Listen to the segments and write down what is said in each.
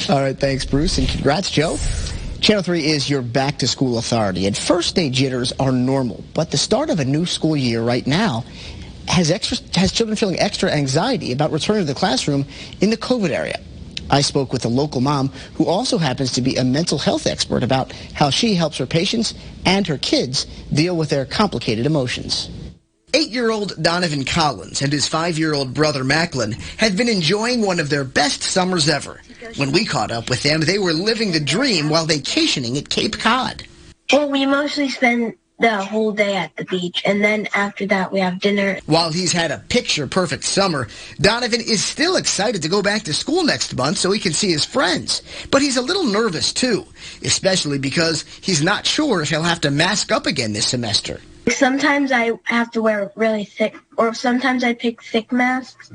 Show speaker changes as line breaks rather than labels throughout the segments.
All right, thanks, Bruce, and congrats, Joe. Channel 3 is your back-to-school authority, and first-day jitters are normal, but the start of a new school year right now has children feeling extra anxiety about returning to the classroom in the COVID area. I spoke with a local mom who also happens to be a mental health expert about how she helps her patients and her kids deal with their complicated emotions. 8-year-old Donovan Collins and his 5-year-old brother Macklin had been enjoying one of their best summers ever. When we caught up with them, they were living the dream while vacationing at Cape Cod.
Well, we mostly spend the whole day at the beach, and then after that we have dinner.
While he's had a picture-perfect summer, Donovan is still excited to go back to school next month so he can see his friends. But he's a little nervous, too, especially because he's not sure if he'll have to mask up again this semester.
Sometimes I have to wear really thick, or sometimes I pick thick masks,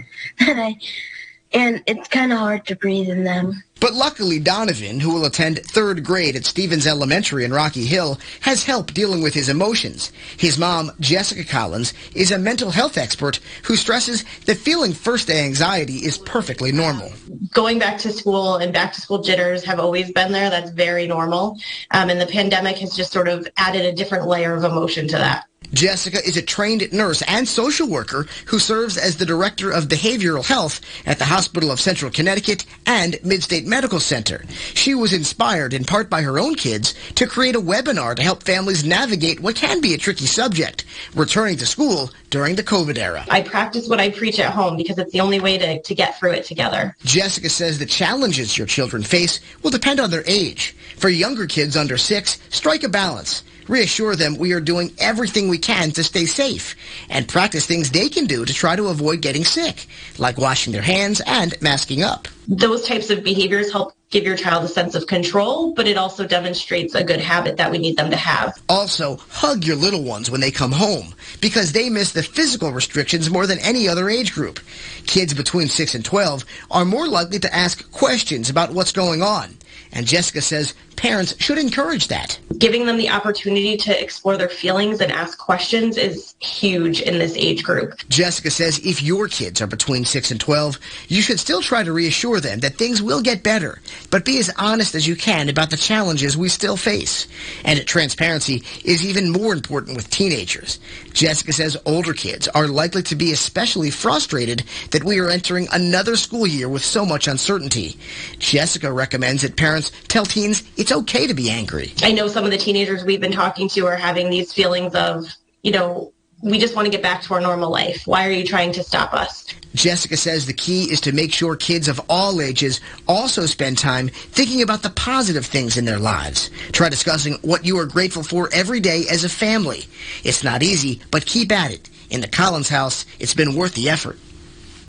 and it's kind of hard to breathe in them.
But luckily, Donovan, who will attend 3rd grade at Stevens Elementary in Rocky Hill, has help dealing with his emotions. His mom, Jessica Collins, is a mental health expert who stresses that feeling first-day anxiety is perfectly normal.
Going back to school and back-to-school jitters have always been there. That's very normal. And the pandemic has just sort of added a different layer of emotion to that.
Jessica is a trained nurse and social worker who serves as the director of behavioral health at the Hospital of Central Connecticut and MidState Medical Center. She was inspired in part by her own kids to create a webinar to help families navigate what can be a tricky subject, returning to school during the COVID era.
I practice what I preach at home because it's the only way to get through it together.
Jessica says the challenges your children face will depend on their age. For younger kids under 6, strike a balance. Reassure them we are doing everything we can to stay safe, and practice things they can do to try to avoid getting sick, like washing their hands and masking up.
Those types of behaviors help give your child a sense of control, but it also demonstrates a good habit that we need them to have.
Also, hug your little ones when they come home, because they miss the physical restrictions more than any other age group. Kids between 6 and 12 are more likely to ask questions about what's going on, and Jessica says parents should encourage that.
Giving them the opportunity to explore their feelings and ask questions is huge in this age group.
Jessica says if your kids are between 6 and 12, you should still try to reassure them that things will get better, but be as honest as you can about the challenges we still face. And transparency is even more important with teenagers. Jessica says older kids are likely to be especially frustrated that we are entering another school year with so much uncertainty. Jessica recommends that parents tell teens it's okay to be angry.
I know some of the teenagers we've been talking to are having these feelings of, we just want to get back to our normal life. Why are you trying to stop us?
Jessica says the key is to make sure kids of all ages also spend time thinking about the positive things in their lives. Try discussing what you are grateful for every day as a family. It's not easy, but keep at it. In the Collins house, it's been worth the effort.